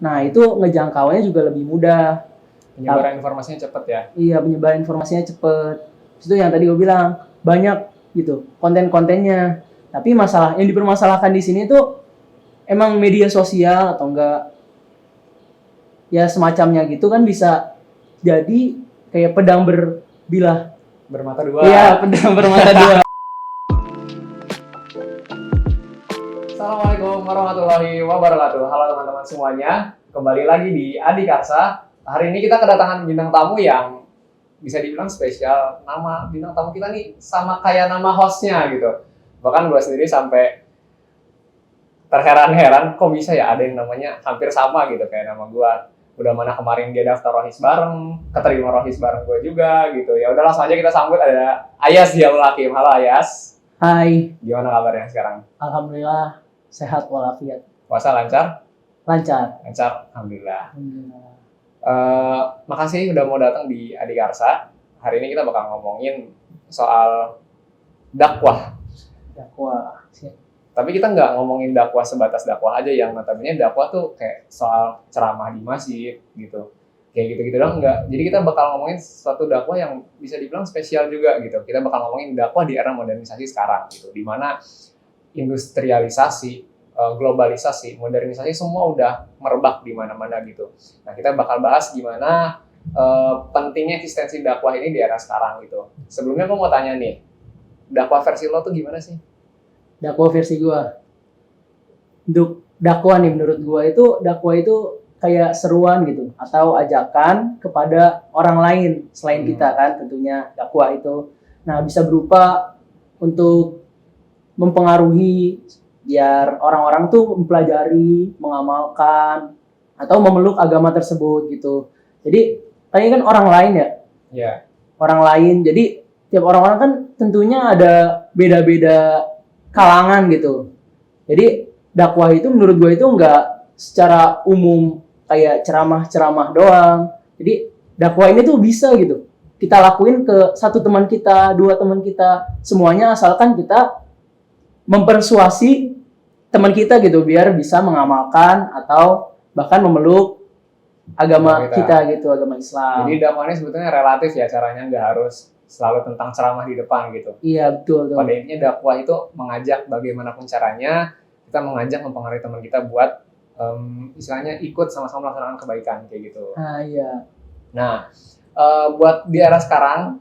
Nah, itu ngejangkauannya juga lebih mudah. Penyebaran informasinya cepet ya. Iya, penyebaran informasinya cepet. Itu yang tadi gue bilang, banyak gitu konten-kontennya. Tapi masalah yang dipermasalahkan di sini tuh emang media sosial atau enggak ya semacamnya gitu kan bisa jadi kayak pedang berbilah. Bermata dua. Iya, pedang bermata dua. Assalamualaikum warahmatullahi wabarakatuh. Halo teman-teman semuanya. Kembali lagi di Adikarsa. Hari ini kita kedatangan bintang tamu yang bisa dibilang spesial. Nama bintang tamu kita nih sama kayak nama hostnya gitu. Bahkan gue sendiri sampai terheran-heran kok bisa ya ada yang namanya hampir sama gitu kayak nama gue. Udah mana kemarin dia daftar rohis bareng, keterima rohis bareng gue juga gitu. Ya udah langsung aja kita sambut ada Ayas Diaul Hakim. Halo Ayas. Hai, Gimana kabarnya sekarang? alhamdulillah sehat walafiat. Puasa lancar? Lancar. Lancar, alhamdulillah. Alhamdulillah. Makasih udah mau datang di Adikarsa. Hari ini kita bakal ngomongin soal dakwah. Dakwah. Tapi kita nggak ngomongin dakwah sebatas dakwah aja yang notabene dakwah tuh kayak soal ceramah di masjid gitu. Kayak gitu-gitu dong enggak. Jadi kita bakal ngomongin suatu dakwah yang bisa dibilang spesial juga gitu. Kita bakal ngomongin dakwah di era modernisasi sekarang gitu. Di mana industrialisasi, globalisasi, modernisasi semua udah merebak di mana-mana gitu. Nah, kita bakal bahas gimana pentingnya eksistensi dakwah ini di era sekarang gitu. Sebelumnya gue mau tanya nih, dakwah versi lo tuh gimana sih? Dakwah versi gua. Untuk dakwah nih menurut gua itu dakwah itu kayak seruan gitu atau ajakan kepada orang lain selain kita kan tentunya dakwah itu. Nah, bisa berupa untuk mempengaruhi biar orang-orang tuh mempelajari, mengamalkan atau memeluk agama tersebut gitu. Jadi kayaknya kan orang lain ya. Ya. Orang lain. Jadi tiap orang-orang kan tentunya ada beda-beda kalangan gitu. Jadi dakwah itu menurut gue itu enggak secara umum kayak ceramah-ceramah doang. Jadi dakwah ini tuh bisa gitu. Kita lakuin ke satu teman kita, dua teman kita, semuanya asalkan kita mempersuasi teman kita gitu biar bisa mengamalkan atau bahkan memeluk agama kita gitu, agama Islam. Jadi dakwah ini sebetulnya relatif ya caranya, nggak harus selalu tentang ceramah di depan gitu. Iya, betul. Pada intinya dakwah itu mengajak bagaimanapun caranya, kita mengajak mempengaruhi teman kita buat istilahnya ikut sama-sama melaksanakan kebaikan kayak gitu. Iya. Nah, buat di era sekarang,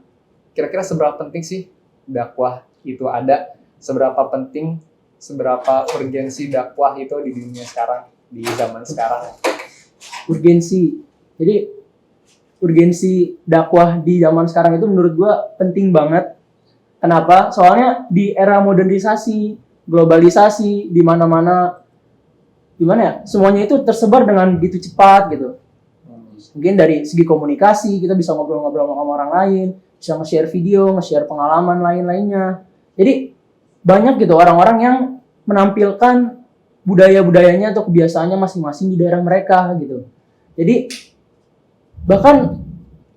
kira-kira seberapa penting sih dakwah itu ada? Seberapa penting, seberapa urgensi dakwah itu di dunia sekarang, di zaman sekarang? Urgensi. Jadi urgensi dakwah di zaman sekarang itu menurut gua penting banget. Kenapa? Soalnya di era modernisasi, globalisasi, di mana-mana gimana ya? Semuanya itu tersebar dengan begitu cepat gitu. Mungkin dari segi komunikasi kita bisa ngobrol-ngobrol sama orang lain, bisa nge-share video, nge-share pengalaman lain-lainnya. Jadi banyak gitu orang-orang yang menampilkan budaya-budayanya atau kebiasaannya masing-masing di daerah mereka gitu. Jadi bahkan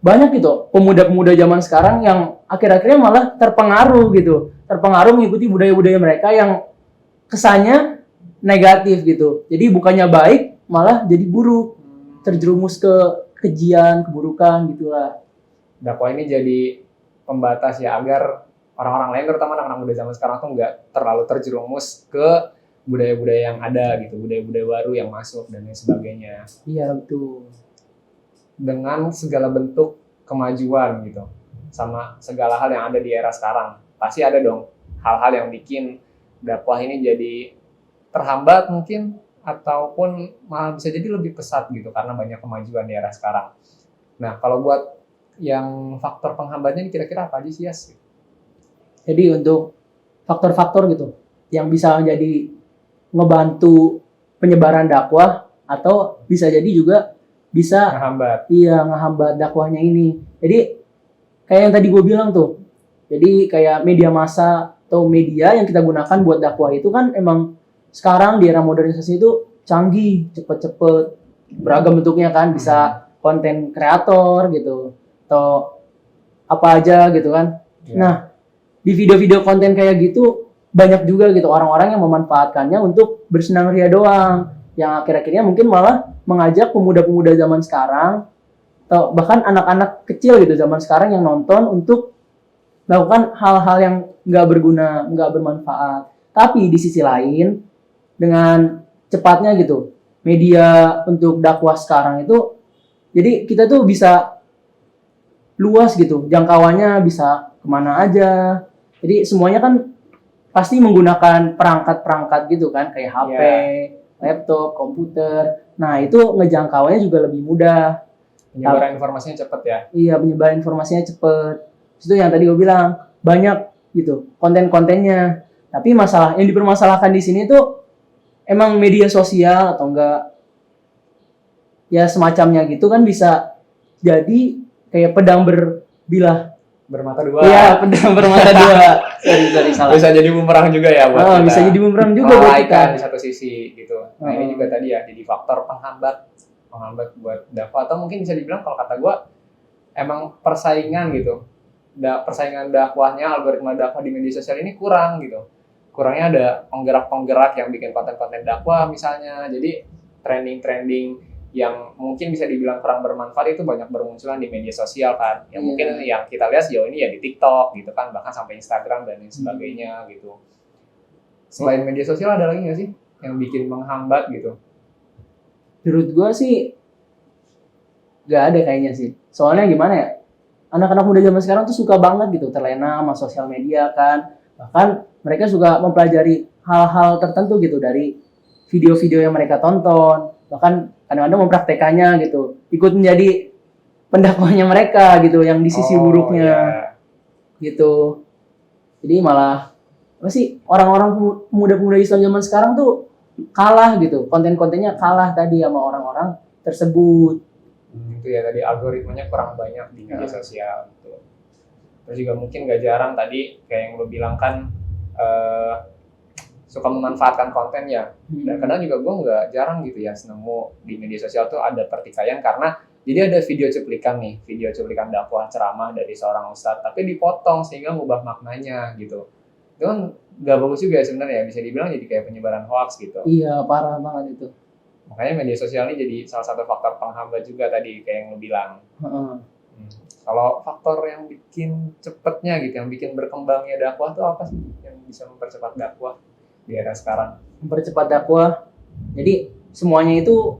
banyak gitu pemuda-pemuda zaman sekarang yang akhir-akhirnya malah terpengaruh gitu. Terpengaruh mengikuti budaya-budaya mereka yang kesannya negatif gitu. Jadi bukannya baik malah jadi buruk. Terjerumus ke kejian, keburukan gitulah. Dakwah ini jadi pembatas ya agar orang-orang lain terutama anak-anak muda zaman sekarang tuh nggak terlalu terjerumus ke budaya-budaya yang ada gitu, budaya-budaya baru yang masuk dan lain sebagainya. Iya, betul. Dengan segala bentuk kemajuan gitu, sama segala hal yang ada di era sekarang, pasti ada dong hal-hal yang bikin dakwah ini jadi terhambat mungkin, ataupun malah bisa jadi lebih pesat gitu karena banyak kemajuan di era sekarang. Nah, kalau buat yang faktor penghambatnya ini kira-kira apa aja sih, Yas? Jadi untuk faktor-faktor gitu yang bisa menjadi ngebantu penyebaran dakwah atau bisa jadi juga bisa ngehambat dakwahnya ini. Jadi kayak yang tadi gue bilang tuh. Jadi kayak media massa atau media yang kita gunakan buat dakwah itu kan emang sekarang di era modernisasi itu canggih, cepet-cepet, beragam bentuknya kan, bisa konten kreator gitu atau apa aja gitu kan. Yeah. Nah, di video-video konten kayak gitu banyak juga gitu orang-orang yang memanfaatkannya untuk bersenang ria doang. Yang akhir-akhirnya mungkin malah mengajak pemuda-pemuda zaman sekarang atau bahkan anak-anak kecil gitu zaman sekarang yang nonton untuk melakukan hal-hal yang nggak berguna, nggak bermanfaat. Tapi di sisi lain, dengan cepatnya gitu, media untuk dakwah sekarang itu, jadi kita tuh bisa luas gitu, jangkauannya bisa kemana aja. Jadi semuanya kan pasti menggunakan perangkat-perangkat gitu kan, kayak HP, laptop, komputer. Nah itu ngejangkauannya juga lebih mudah. Penyebaran informasinya cepet ya. Iya, penyebaran informasinya cepet. Itu yang tadi gue bilang, banyak gitu konten-kontennya. Tapi masalah yang dipermasalahkan di sini tuh emang media sosial atau enggak ya semacamnya gitu kan bisa jadi kayak pedang berbilah. Bermata dua. Iya, pedang bermata dua. Sorry, salah. Bisa jadi bumerang juga ya buat kita. Bisa jadi bumerang juga buat kita. Melalaikan di satu sisi gitu. Nah ini juga tadi ya jadi faktor penghambat buat dakwah, atau mungkin bisa dibilang kalau kata gue emang persaingan gitu. Persaingan dakwahnya, algoritma dakwah di media sosial ini kurang gitu. Kurangnya ada penggerak-penggerak yang bikin konten-konten dakwah misalnya. Jadi trending-trending yang mungkin bisa dibilang kurang bermanfaat itu banyak bermunculan di media sosial kan. Yang mungkin yang kita lihat sejauh ini ya di TikTok gitu kan, bahkan sampai Instagram dan lain sebagainya gitu. Selain media sosial ada lagi nggak sih yang bikin menghambat gitu? Menurut gue sih nggak ada kayaknya sih. Soalnya gimana ya? Anak-anak muda zaman sekarang tuh suka banget gitu terlena sama sosial media kan. Bahkan mereka suka mempelajari hal-hal tertentu gitu dari video-video yang mereka tonton. Bahkan kadang-kadang mempraktekannya gitu. Ikut menjadi pendakwahnya mereka gitu yang di sisi buruknya. Gitu. Jadi malah apa sih orang-orang pemuda-pemuda Islam zaman sekarang tuh kalah gitu. Konten-kontennya kalah tadi sama orang-orang tersebut. Itu ya tadi algoritmanya kurang banyak di media sosial gitu. Terus juga mungkin gak jarang tadi kayak yang lo bilang kan suka memanfaatkan konten ya. Dan kadang juga gue nggak jarang gitu ya nemu di media sosial tuh ada pertikaian karena jadi ada video cuplikan dakwah ceramah dari seorang ustadz tapi dipotong sehingga ngubah maknanya gitu. Itu kan nggak bagus juga sebenarnya, bisa dibilang jadi kayak penyebaran hoax gitu. Iya, parah banget itu. Makanya media sosial ini jadi salah satu faktor penghambat juga tadi kayak yang lo bilang. Kalau faktor yang bikin cepetnya gitu, yang bikin berkembangnya dakwah tuh apa sih yang bisa mempercepat dakwah di era sekarang? Mempercepat dakwah. Jadi semuanya itu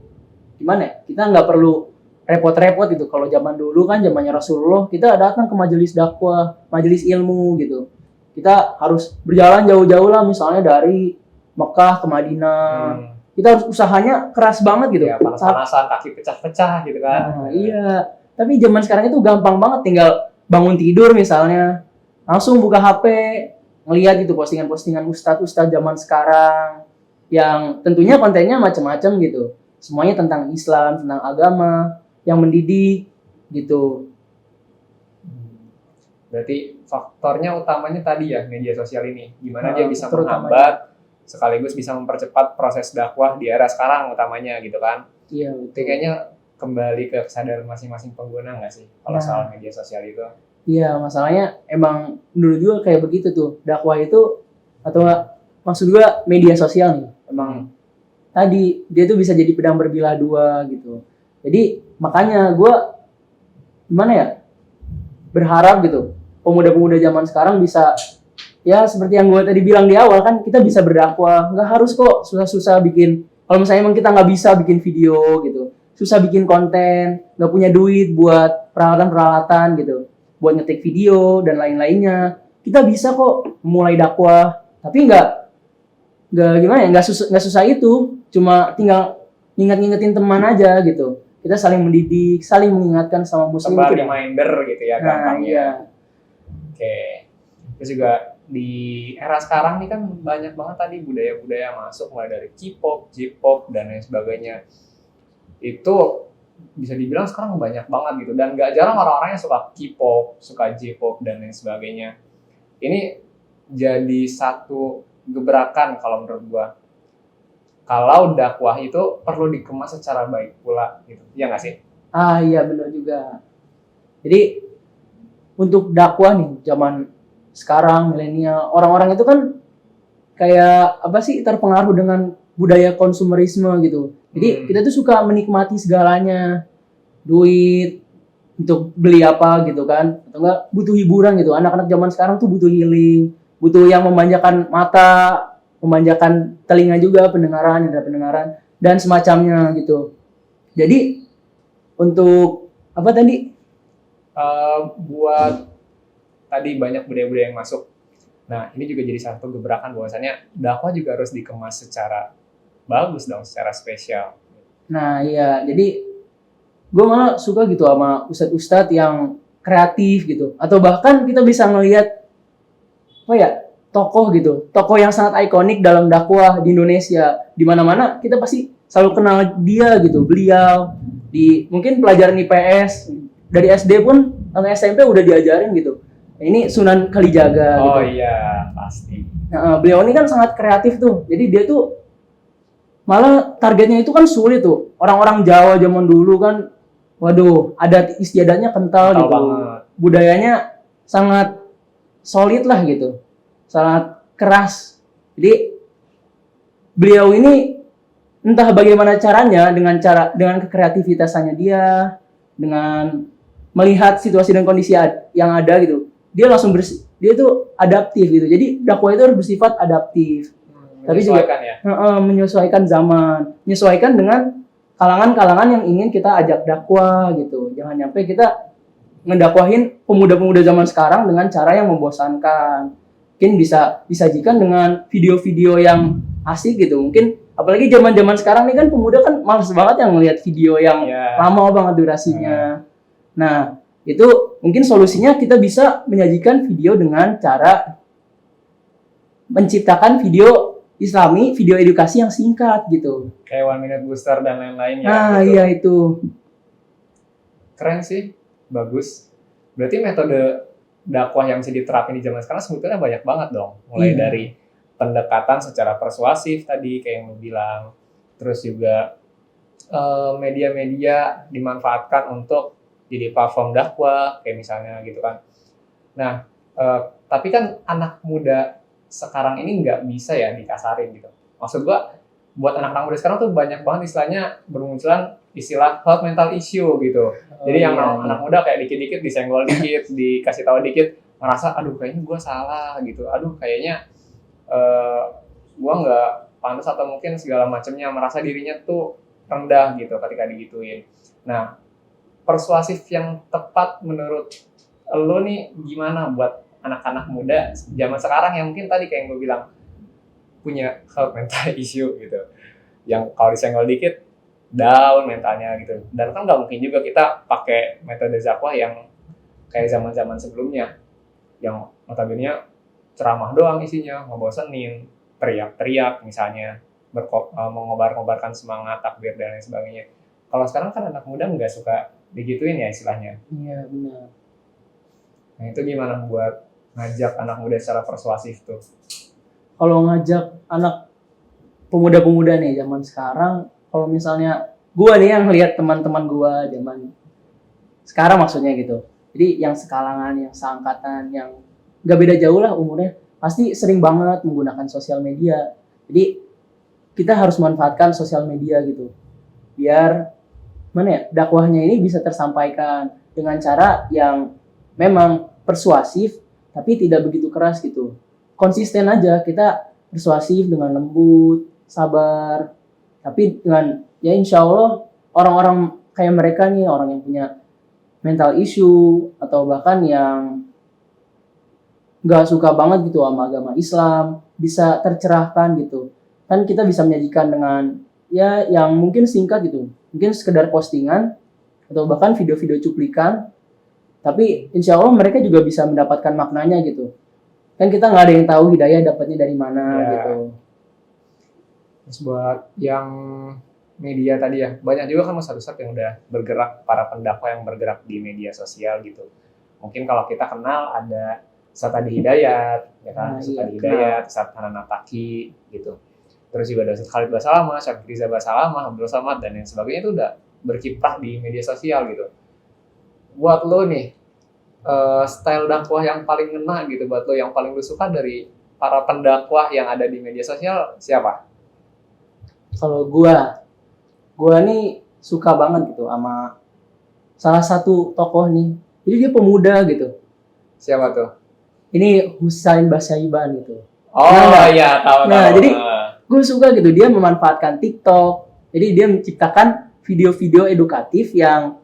gimana ya? Kita nggak perlu repot-repot gitu. Kalau zaman dulu kan zamannya Rasulullah, kita datang ke majelis dakwah, majelis ilmu gitu. Kita harus berjalan jauh-jauh lah, misalnya dari Mekah ke Madinah. Kita harus usahanya keras banget gitu. Ya, panas-panasan, kaki pecah-pecah gitu kan. Iya. Tapi zaman sekarang itu gampang banget, tinggal bangun tidur misalnya, langsung buka HP, ngelihat gitu postingan-postingan ustadz zaman sekarang yang tentunya kontennya macam-macam gitu. Semuanya tentang Islam, tentang agama, yang mendidik gitu. Berarti faktornya utamanya tadi ya media sosial ini. Gimana dia bisa menghambat sekaligus bisa mempercepat proses dakwah di era sekarang utamanya gitu kan. Iya, betul. Kayaknya kembali ke kesadaran masing-masing pengguna nggak sih kalau soal media sosial itu? Iya, masalahnya emang menurut gue kayak begitu tuh. Dakwah itu atau maksud gue media sosial nih. Emang tadi dia tuh bisa jadi pedang berbilah dua gitu. Jadi makanya gue gimana ya? Berharap gitu pemuda-pemuda zaman sekarang bisa ya seperti yang gue tadi bilang di awal kan, kita bisa berdakwah, nggak harus kok susah-susah bikin. Kalau misalnya emang kita nggak bisa bikin video gitu, susah bikin konten, nggak punya duit buat peralatan-peralatan gitu, buat ngetik video dan lain-lainnya, kita bisa kok mulai dakwah. Tapi nggak gimana ya, nggak susah itu, cuma tinggal ngingetin teman aja gitu. Kita saling mendidik, saling mengingatkan sama muslim. Sebar reminder gitu ya gampangnya. Iya. Oke. Terus juga di era sekarang nih kan banyak banget tadi budaya-budaya masuk, mulai dari K-pop, J-pop dan lain sebagainya. Itu bisa dibilang sekarang banyak banget gitu, dan nggak jarang orang-orang yang suka K-pop, suka J-pop dan lain sebagainya. Ini jadi satu gebrakan kalau menurut gua. Kalau dakwah itu perlu dikemas secara baik pula gitu. Iya nggak sih? Iya benar juga. Jadi untuk dakwah nih zaman sekarang milenial, orang-orang itu kan kayak apa sih terpengaruh dengan budaya konsumerisme gitu. Jadi kita tuh suka menikmati segalanya, duit untuk beli apa gitu kan, atau enggak butuh hiburan gitu. Anak-anak zaman sekarang tuh butuh healing, butuh yang memanjakan mata, memanjakan telinga juga, pendengaran, indera pendengaran dan semacamnya gitu. Jadi untuk apa tadi? Buat tadi banyak budaya-budaya yang masuk. Nah, ini juga jadi satu gebrakan bahwasannya dakwah juga harus dikemas secara bagus dong, secara spesial. Nah, iya. Jadi gue malah suka gitu sama ustadz-ustadz yang kreatif gitu. Atau bahkan kita bisa ngelihat apa ya, tokoh gitu. Tokoh yang sangat ikonik dalam dakwah di Indonesia. Di mana-mana kita pasti selalu kenal dia gitu. Beliau di mungkin pelajaran IPS dari SD pun sampai SMP udah diajarin gitu. Nah, ini Sunan Kalijaga Oh gitu. iya, pasti. Nah, beliau ini kan sangat kreatif tuh. Jadi dia tuh malah targetnya itu kan sulit tuh. Orang-orang Jawa zaman dulu kan, waduh, adat istiadatnya kental Kental gitu. banget. Budayanya sangat solid lah gitu. Sangat keras. Jadi beliau ini entah bagaimana caranya dengan kekreativitasannya dia, dengan melihat situasi dan kondisi yang ada gitu. Dia tuh adaptif gitu. Jadi dakwah itu harus bersifat adaptif. Tapi juga Menyesuaikan ya. menyesuaikan zaman, menyesuaikan dengan kalangan-kalangan yang ingin kita ajak dakwah gitu. Jangan sampai kita ngedakwahin pemuda-pemuda zaman sekarang dengan cara yang membosankan. Mungkin bisa disajikan dengan video-video yang asik gitu. Mungkin apalagi zaman-zaman sekarang nih kan pemuda kan malas banget yang ngelihat video yang lama banget durasinya. Nah, itu mungkin solusinya kita bisa menyajikan video dengan cara menciptakan video Islami, video edukasi yang singkat gitu. Kayak One Minute Booster dan lain-lain ya. Nah, gitu. iya itu. Keren sih, bagus. Berarti metode dakwah yang bisa diterapin di zaman sekarang sebetulnya banyak banget dong. Mulai dari pendekatan secara persuasif tadi kayak yang lu bilang, terus juga media-media dimanfaatkan untuk jadi platform dakwah kayak misalnya gitu kan. Nah, tapi kan anak muda sekarang ini nggak bisa ya dikasarin gitu. Maksud gua buat anak-anak muda sekarang tuh banyak banget istilahnya bermunculan istilah health mental issue gitu. Jadi yang anak muda kayak dikit-dikit disenggol dikit, dikasih tahu dikit, ngerasa aduh kayaknya gua salah gitu. Aduh kayaknya gua nggak pantas atau mungkin segala macamnya, merasa dirinya tuh rendah gitu ketika digituin. Nah, persuasif yang tepat menurut lo nih gimana buat anak-anak muda zaman sekarang yang mungkin tadi kayak yang gue bilang punya health mental issue gitu, yang kalau disenggol dikit down mentalnya gitu. Dan kan nggak mungkin juga kita pakai metode dakwah yang kayak zaman-zaman sebelumnya yang notabene ceramah doang isinya, ngebosenin, teriak-teriak misalnya, mengobar-ngobarkan semangat, takbir dan lain sebagainya. Kalau sekarang kan anak muda nggak suka digituin ya istilahnya. Iya benar. Nah itu gimana buat ngajak anak muda secara persuasif tuh? Kalau ngajak anak pemuda-pemuda nih zaman sekarang, kalau misalnya gua nih yang lihat teman-teman gua zaman sekarang maksudnya gitu. Jadi yang sekalangan, yang seangkatan, yang nggak beda jauh lah umurnya, pasti sering banget menggunakan sosial media. Jadi kita harus manfaatkan sosial media gitu. Biar mana ya, dakwahnya ini bisa tersampaikan dengan cara yang memang persuasif tapi tidak begitu keras gitu. Konsisten aja kita persuasif dengan lembut, sabar, tapi dengan ya insya Allah orang-orang kayak mereka nih, orang yang punya mental issue atau bahkan yang nggak suka banget gitu sama agama Islam bisa tercerahkan gitu. Kan kita bisa menyajikan dengan ya yang mungkin singkat gitu, mungkin sekedar postingan atau bahkan video-video cuplikan, tapi insya Allah mereka juga bisa mendapatkan maknanya gitu. Kan kita nggak ada yang tahu hidayah dapatnya dari mana gitu. Terus buat yang media tadi ya, banyak juga kan ustadz-ustadz yang udah bergerak, para pendakwah yang bergerak di media sosial gitu. Mungkin kalau kita kenal ada Ustadz Adi Hidayat, ya kan, Ustadz Adi Hidayat, Ustadz Hanan Nataki gitu. Terus juga ada Ustadz Khalid Basalamah, Syafri Riza Basalamah, Abdul Somad dan yang sebagainya itu udah berkiprah di media sosial gitu. Buat lo nih, style dakwah yang paling ngena gitu buat lo, yang paling lo suka dari para pendakwah yang ada di media sosial siapa? Kalau gua nih suka banget gitu sama salah satu tokoh nih. Jadi dia pemuda gitu. Siapa tuh? Ini Husain Basyaiban gitu. Kenal Oh nggak? iya, tahu Nah, tahu. jadi gue suka gitu dia memanfaatkan TikTok. Jadi dia menciptakan video-video edukatif yang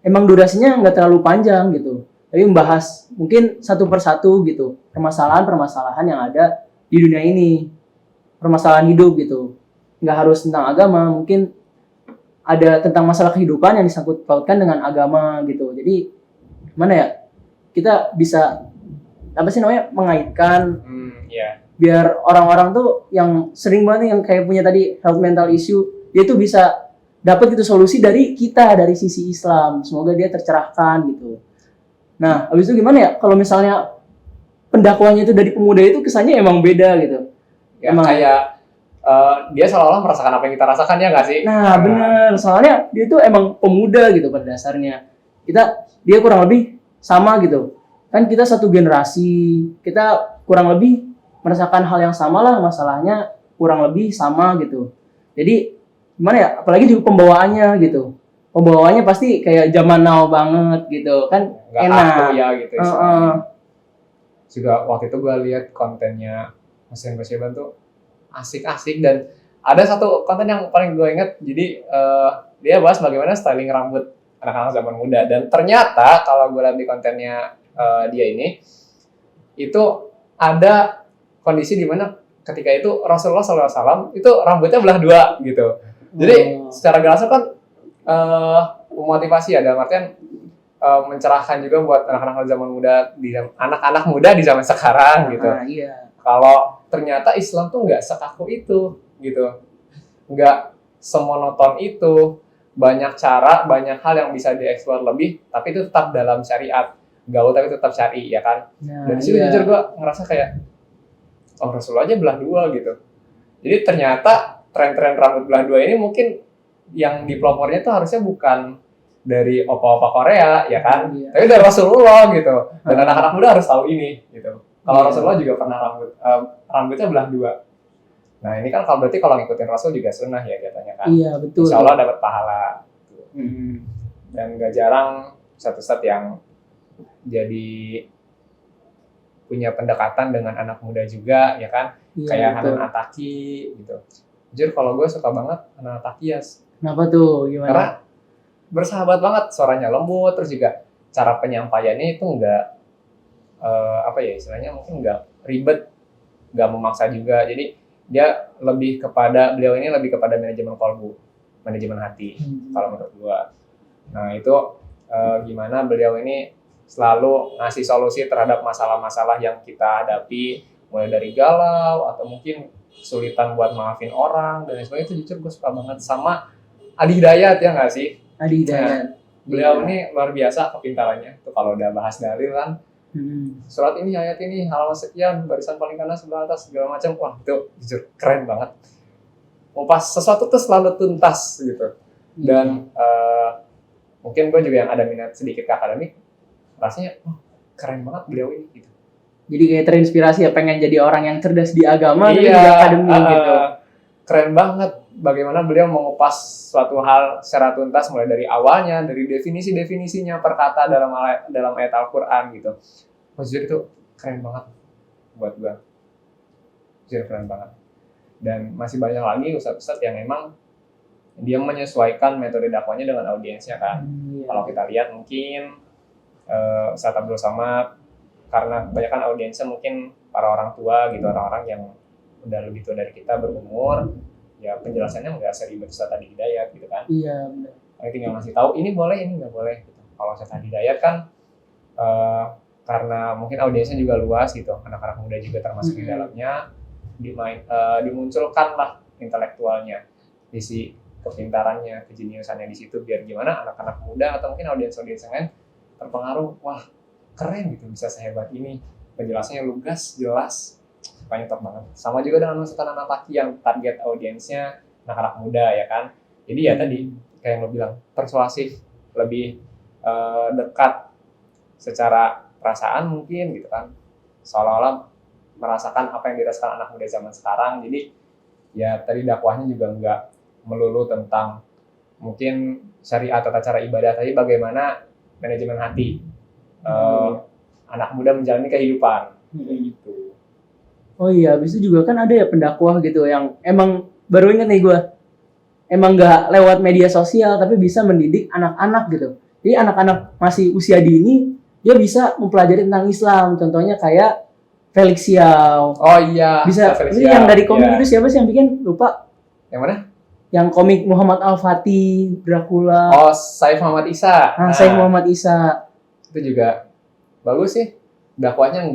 emang durasinya nggak terlalu panjang gitu. Tapi membahas mungkin satu persatu gitu permasalahan-permasalahan yang ada di dunia ini, permasalahan hidup gitu. Nggak harus tentang agama, mungkin ada tentang masalah kehidupan yang disangkut pautkan dengan agama gitu. Jadi mana ya, kita bisa apa sih namanya mengaitkan Iya. biar orang-orang tuh yang sering banget yang kayak punya tadi health mental issue, dia tuh bisa dapat gitu solusi dari kita dari sisi Islam. Semoga dia tercerahkan gitu. Nah, habis itu gimana ya kalau misalnya pendakwahnya itu dari pemuda itu kesannya emang beda gitu. Ya Emang kayak dia seolah-olah merasakan apa yang kita rasakan ya nggak sih? nah, bener. Soalnya dia tuh emang pemuda gitu pada dasarnya. Dia kurang lebih sama gitu. Kan kita satu generasi, kita kurang lebih merasakan hal yang sama lah, masalahnya kurang lebih sama gitu. Jadi gimana ya? Apalagi juga pembawaannya gitu. Pembawaannya pasti kayak zaman now banget gitu kan, Nggak enak. kaku ya gitu Heeh. istilahnya. Juga waktu itu gue lihat kontennya Husain Basyaban tuh asik-asik, dan ada satu konten yang paling gue inget. Jadi dia bahas bagaimana styling rambut anak-anak zaman muda, dan ternyata kalau gue lihat di kontennya dia ini itu ada kondisi di mana ketika itu Rasulullah SAW itu rambutnya belah dua gitu. Jadi secara gak langsung kan memotivasi ya, dalam artian mencerahkan juga buat anak-anak zaman muda anak-anak muda di zaman sekarang gitu. Iya. Kalau ternyata Islam tuh nggak sekaku itu gitu, nggak semonoton itu, banyak cara, banyak hal yang bisa dieksplor lebih, tapi itu tetap dalam syariat, gaul tapi tetap syari ya kan. Nah, Dan disitu jujur gue ngerasa kayak oh Rasulullah aja belah dua gitu. Jadi ternyata tren-tren rambut belah dua ini mungkin yang dipelopornya tuh harusnya bukan dari opa-opa Korea ya kan, Iya. tapi dari Rasulullah gitu. Dan anak-anak muda harus tahu ini gitu. Kalau Rasulullah juga pernah rambutnya belah dua. Nah ini kan kalau berarti kalau ngikutin Rasul juga sunnah ya katanya kan. Iya, betul. Insya Allah dapat pahala. Hmm. Dan gak jarang satu-satu yang jadi punya pendekatan dengan anak muda juga ya kan. Iya, Kayak betul. Hanan Ataki gitu. Jujur kalau gue suka banget Hanan Ataki ya. Kenapa tuh? Gimana? Karena bersahabat banget, suaranya lembut, terus juga cara penyampaiannya itu enggak apa ya istilahnya, mungkin enggak ribet, enggak memaksa juga. Jadi dia beliau ini lebih kepada manajemen kolbu, manajemen hati kalau menurut gua. Nah itu gimana beliau ini selalu ngasih solusi terhadap masalah-masalah yang kita hadapi, mulai dari galau atau mungkin kesulitan buat maafin orang dan sebagainya. Itu jujur gue suka banget. Sama Adi Hidayat ya nggak sih? Adi Hidayat. Beliau ini luar biasa kepintarannya. Tuh kalau udah bahas dalil kan, surat ini, ayat ini, halaman sekian, barisan paling kanan sebelah atas, segala macam. Wah itu jujur keren banget. Ngupas sesuatu tuh selalu tuntas gitu. Dan mungkin gue juga yang ada minat sedikit ke akademik, rasanya keren banget beliau ini gitu. Jadi kayak terinspirasi ya, pengen jadi orang yang cerdas di agama tapi juga akademik gitu. Keren banget bagaimana beliau mengupas suatu hal secara tuntas, mulai dari awalnya, dari definisi-definisinya per kata dalam ayat Al-Quran gitu. Jujur itu keren banget buat gue. Jujur keren banget. Dan masih banyak lagi ustadz-ustadz yang memang dia menyesuaikan metode dakwahnya dengan audiensnya kan. Kalau kita lihat mungkin Ustadz Abdul Somad, karena kebanyakan audiensnya mungkin para orang tua gitu, orang-orang yang udah lebih tua dari kita berumur, ya penjelasannya nggak seribet Ustadz Adi Hidayat gitu kan. Iya benar. Kami tinggal ngasih tahu ini boleh, ini nggak boleh gitu. Kalau Ustadz Adi Hidayat kan karena mungkin audiensnya juga luas gitu, anak-anak muda juga termasuk di dalamnya, dimunculkanlah intelektualnya, isi kepintarannya, kejeniusannya di situ, biar gimana anak-anak muda atau mungkin audiens-audiens yang lain terpengaruh, wah keren gitu bisa sehebat ini, penjelasannya lugas, jelas, pokoknya top banget. Sama juga dengan Ustadz Hanan Ataki yang target audiensnya anak-anak muda ya kan. Jadi ya tadi kayak yang lo bilang, persuasif, lebih dekat secara perasaan mungkin gitu kan, seolah-olah merasakan apa yang dirasakan anak muda zaman sekarang. Jadi ya tadi dakwahnya juga nggak melulu tentang mungkin syariat tata cara ibadah, tapi bagaimana manajemen hati anak muda menjalani kehidupan gitu. Oh iya, habis itu juga kan ada ya pendakwah gitu yang emang baru ingat nih gue, emang nggak lewat media sosial tapi bisa mendidik anak-anak gitu. Jadi anak-anak masih usia dini dia bisa mempelajari tentang Islam. Contohnya kayak Felix Xiao. Oh iya, Bisa Felix ini Xiao, yang dari komik iya. itu siapa sih yang bikin? Lupa. Yang mana? Yang komik Muhammad Al-Fatih, Dracula. Oh, Saif Muhammad Isa. Saif Muhammad Isa. Itu juga bagus sih. Dakwahnya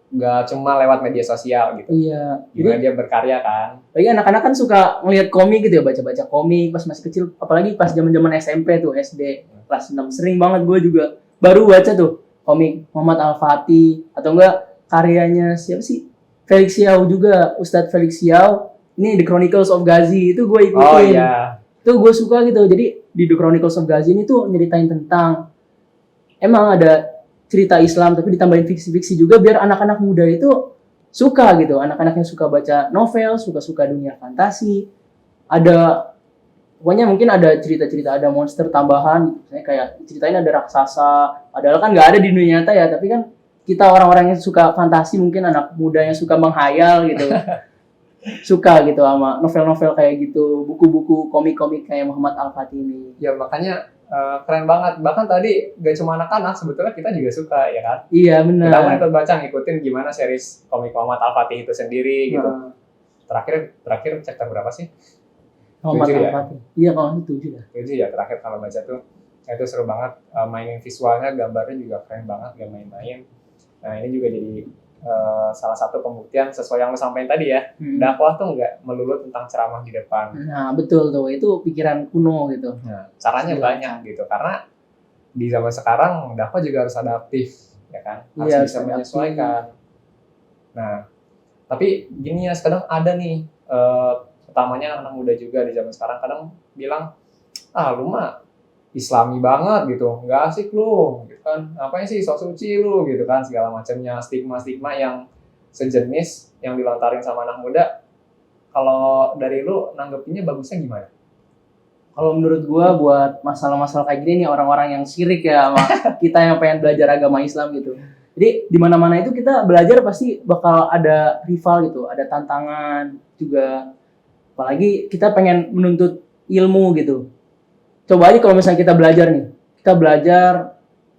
nggak cuma lewat media sosial gitu. Iya. Gimana dia berkarya kan. Lagi anak-anak kan suka ngelihat komik gitu ya, baca-baca komik pas masih kecil, apalagi pas zaman-zaman SMP tuh, SD kelas 6. Sering banget gue juga baru baca tuh komik Muhammad Al-Fatih atau enggak karyanya siapa sih? Felix Xiao juga, Ustadz Felix Xiao. Ini The Chronicles of Ghazi itu gue ikutin. Oh iya. Itu gue suka gitu. Jadi di The Chronicles of Ghazi ini tuh nyeritain tentang emang ada cerita Islam tapi ditambahin fiksi-fiksi juga biar anak-anak muda itu suka gitu. Anak-anak yang suka baca novel, suka-suka dunia fantasi. Ada pokoknya mungkin ada cerita-cerita, ada monster tambahan gitu. Misalnya kayak ceritain ada raksasa, padahal kan nggak ada di dunia nyata ya, tapi kan kita orang-orang yang suka fantasi, mungkin anak muda yang suka menghayal gitu. Suka gitu sama novel-novel kayak gitu, buku-buku komik-komik kayak Muhammad Al-Fatih ini. Ya makanya keren banget. Bahkan tadi gak cuma anak-anak, sebetulnya kita juga suka ya kan. Iya benar. Kita pun ikut baca, ngikutin gimana series komik Muhammad Al-Fatih itu sendiri gitu. Terakhir chapter berapa sih? Muhammad 7 ya? Al-Fatih. Iya kalau 7 ya. 7 ya terakhir kalau baca tuh. Itu seru banget, mainin visualnya, gambarnya juga keren banget, gak main-main. Nah ini juga jadi salah satu pembuktian sesuai yang lo sampaikan tadi ya. Dakwah tuh nggak melulu tentang ceramah di depan. Nah betul tuh, itu pikiran kuno gitu. Nah, caranya banyak gitu, karena di zaman sekarang dakwah juga harus adaptif, ya kan? Harus Iya, bisa menyesuaikan. Nah, tapi gini ya, kadang ada nih, utamanya anak muda juga di zaman sekarang kadang bilang, lu mah Islami banget gitu, nggak asik lu, gitu kan? Ngapain sih sok suci lu, gitu kan? Segala macamnya stigma-stigma yang sejenis yang dilontarin sama anak muda. Kalau dari lu nanggepinnya bagusnya gimana? Kalau menurut gua buat masalah-masalah kayak gini nih, orang-orang yang syirik ya sama kita yang pengen belajar agama Islam gitu. Jadi di mana-mana itu kita belajar pasti bakal ada rival gitu, ada tantangan juga. Apalagi kita pengen menuntut ilmu gitu. Coba aja kalau misalnya kita belajar nih,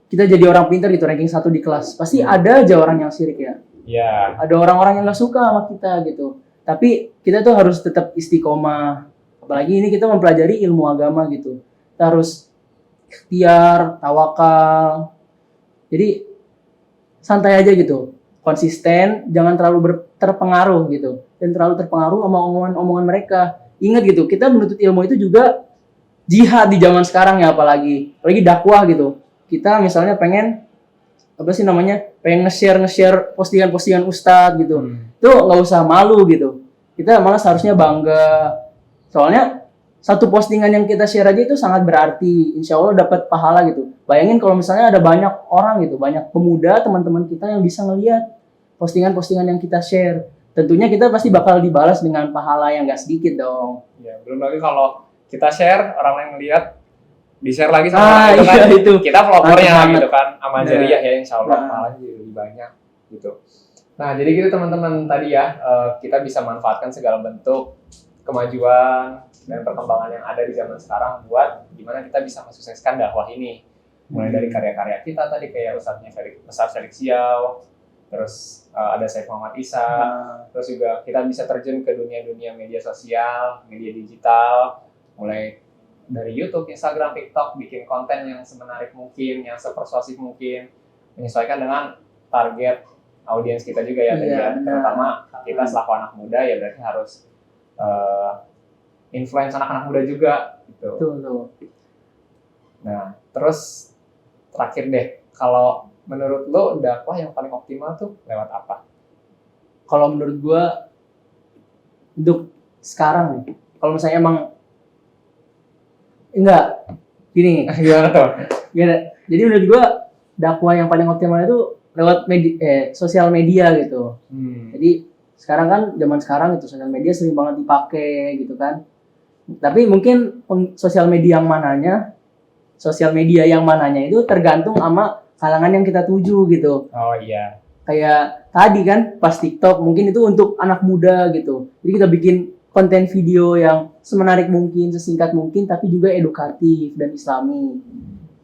kita jadi orang pintar gitu, ranking 1 di kelas. Pasti ada aja orang yang syirik ya. Iya. Ada orang-orang yang nggak suka sama kita gitu. Tapi kita tuh harus tetap istiqomah. Apalagi ini kita mempelajari ilmu agama gitu. Kita harus ikhtiar, tawakal. Jadi santai aja gitu. Konsisten, jangan terlalu terpengaruh gitu. Dan terlalu terpengaruh sama omongan-omongan mereka. Ingat gitu, kita menuntut ilmu itu juga jihad di zaman sekarang ya, apalagi dakwah gitu. Kita misalnya pengen pengen nge-share postingan-postingan ustadz gitu. Itu nggak usah malu gitu. Kita malah seharusnya bangga. Soalnya satu postingan yang kita share aja itu sangat berarti. Insya Allah dapat pahala gitu. Bayangin kalau misalnya ada banyak orang gitu, banyak pemuda teman-teman kita yang bisa ngelihat postingan-postingan yang kita share. Tentunya kita pasti bakal dibalas dengan pahala yang nggak sedikit dong. Ya, belum lagi kalau kita share, orang lain ngeliat, di-share lagi sama orang itu kan, itu. kita vlogernya gitu kan, amal jariah ya, insya Allah pahalanya jadi lebih banyak gitu. Nah, jadi gitu teman-teman tadi ya, kita bisa manfaatkan segala bentuk kemajuan dan perkembangan yang ada di zaman sekarang buat gimana kita bisa mensukseskan dakwah ini. Mulai dari karya-karya kita tadi kayak Ustadz Felix Xiao, terus ada Saif Muhammad Isa, terus juga kita bisa terjun ke dunia-dunia media sosial, media digital, mulai dari YouTube, Instagram, TikTok, bikin konten yang semenarik mungkin, yang sepersuasif mungkin, menyesuaikan dengan target audiens kita juga ya, terutama kita selaku anak muda ya berarti harus influence anak-anak muda juga gitu. Betul. Nah, terus terakhir deh, kalau menurut lo dakwah yang paling optimal tuh lewat apa? Kalau menurut gua untuk sekarang nih, kalau misalnya emang enggak gini Gimana tuh? Jadi menurut gua dakwah yang paling optimal itu lewat sosial media gitu. Jadi sekarang kan zaman sekarang itu sosial media sering banget dipakai gitu kan. Tapi mungkin sosial media yang mananya itu tergantung sama kalangan yang kita tuju gitu. Oh iya. Kayak tadi kan pas TikTok mungkin itu untuk anak muda gitu. Jadi kita bikin konten video yang semenarik mungkin, sesingkat mungkin, tapi juga edukatif dan islami.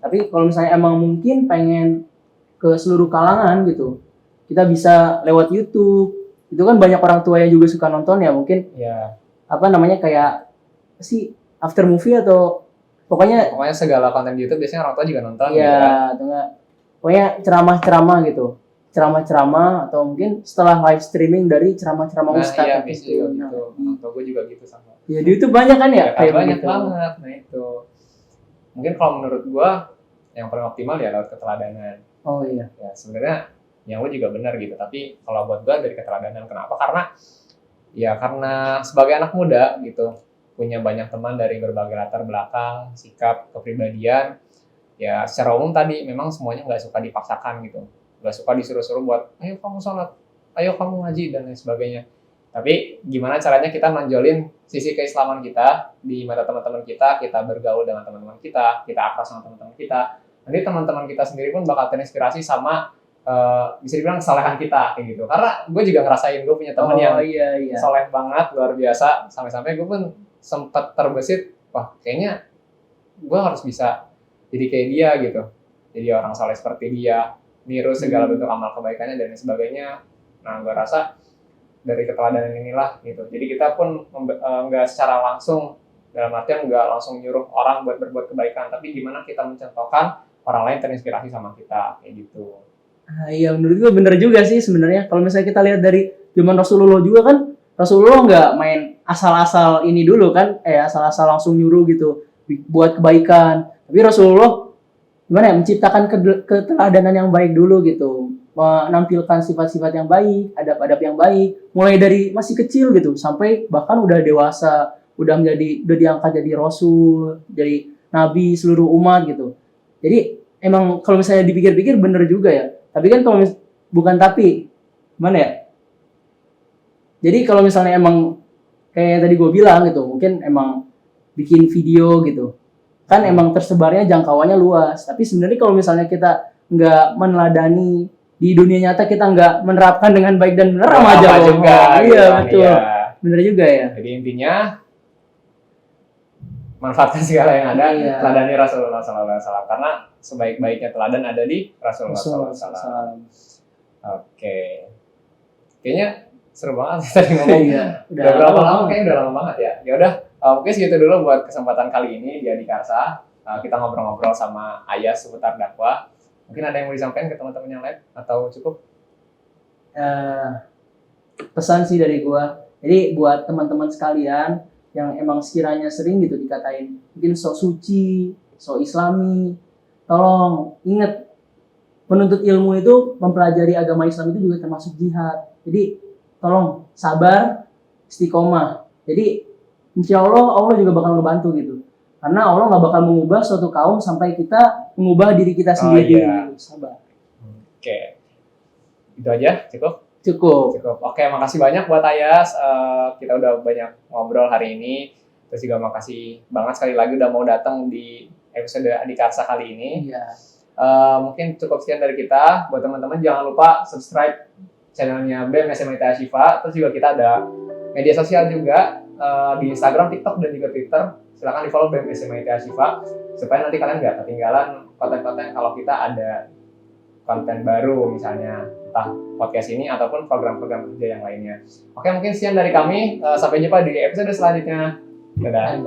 Tapi kalau misalnya emang mungkin pengen ke seluruh kalangan gitu, kita bisa lewat YouTube. Itu kan banyak orang tua yang juga suka nonton ya, mungkin Ya. apa namanya kayak sih after movie atau pokoknya Segala konten di YouTube biasanya orang tua juga nonton ya gitu kan. atau enggak pokoknya ceramah-ceramah gitu. Ceramah-ceramah atau mungkin setelah live streaming dari ceramah-ceramah Nah ustadz iya, atau biasanya itu. juga gitu. Orang tua gue juga gitu sama. Ya di YouTube banyak kan ya, Ya kan kayak banyak begitu. banget. Nah itu. Mungkin kalau menurut gue yang paling optimal ya lewat keteladanan. Oh iya. Ya sebenarnya yang lu juga benar gitu. Tapi kalau buat gue dari keteladanan, kenapa? Karena sebagai anak muda gitu, punya banyak teman dari berbagai latar belakang, sikap, kepribadian. Ya secara umum tadi memang semuanya nggak suka dipaksakan gitu, nggak suka disuruh-suruh buat ayo kamu sholat, ayo kamu ngaji dan lain sebagainya. Tapi gimana caranya kita nonjolin sisi keislaman kita di mata teman-teman kita bergaul dengan teman-teman kita akrab sama teman-teman kita. Nanti teman-teman kita sendiri pun bakal terinspirasi sama bisa dibilang kesalehan kita kayak gitu. Karena gue juga ngerasain gue punya teman yang iya. soleh banget, luar biasa. Sampai-sampai gue pun sempat terbesit, wah kayaknya gue harus bisa jadi kayak dia gitu. Jadi orang soleh seperti dia, niru segala bentuk amal kebaikannya dan lain sebagainya. Nah, gue rasa dari keteladanan inilah gitu. Jadi kita pun nggak secara langsung, dalam artian nggak langsung nyuruh orang buat berbuat kebaikan, tapi gimana kita mencontohkan orang lain terinspirasi sama kita kayak gitu. Nah, iya menurut gue bener juga sih sebenarnya. Kalau misalnya kita lihat dari zaman Rasulullah juga kan, Rasulullah nggak main asal-asal ini dulu kan, asal-asal langsung nyuruh gitu buat kebaikan. Tapi Rasulullah gimana ya, menciptakan keteladanan yang baik dulu gitu, menampilkan sifat-sifat yang baik, adab-adab yang baik, mulai dari masih kecil gitu sampai bahkan udah dewasa, udah diangkat jadi rasul, jadi nabi seluruh umat gitu. Jadi emang kalau misalnya dipikir-pikir bener juga ya. Tapi kan kalau bukan tapi gimana ya? Jadi kalau misalnya emang kayak yang tadi gue bilang gitu, mungkin emang bikin video gitu, kan emang tersebarnya jangkauannya luas. Tapi sebenarnya kalau misalnya kita nggak meneladani di dunia nyata, kita nggak menerapkan dengan baik dan benar sama aja juga. Iya betul, iya. Bener juga ya. Jadi intinya manfaatkan segala yang ada, Iya. teladani Rasulullah SAW, karena sebaik-baiknya teladan ada di Rasulullah SAW. Oke. Kayaknya seru banget tadi ngomong. Iya. Udah berapa lama? Kayaknya udah lama banget ya. Ya udah, mungkin segitu dulu buat kesempatan kali ini di Adikarsa. Kita ngobrol-ngobrol sama Ayas seputar dakwah. Mungkin ada yang mau disampaikan ke teman-teman yang lain atau cukup? Pesan sih dari gua. Jadi buat teman-teman sekalian yang emang sekiranya sering gitu dikatain mungkin sok suci, sok islami, tolong ingat, penuntut ilmu itu mempelajari agama Islam itu juga termasuk jihad. Jadi tolong sabar, istiqomah. Jadi insya Allah juga bakal ngebantu gitu. Karena Allah nggak bakal mengubah suatu kaum sampai kita mengubah diri kita sendiri. Iya. Sabar. Oke. Itu aja, cukup? Cukup. Oke, makasih banyak buat Ayas. Kita udah banyak ngobrol hari ini. Terus juga makasih banget sekali lagi udah mau datang di episode Adikarsa kali ini. Iya. Mungkin cukup sekian dari kita. Buat teman-teman jangan lupa subscribe channelnya BEM SMA ITH Syifa. Terus juga kita ada media sosial juga di Instagram, TikTok, dan juga Twitter. Silakan di-follow BEM SMA ITH Syifa supaya nanti kalian nggak ketinggalan konten-konten kalau kita ada konten baru, misalnya entah podcast ini ataupun program-program kerja yang lainnya. Oke, mungkin sekian dari kami. Sampai jumpa di episode selanjutnya. Dadah.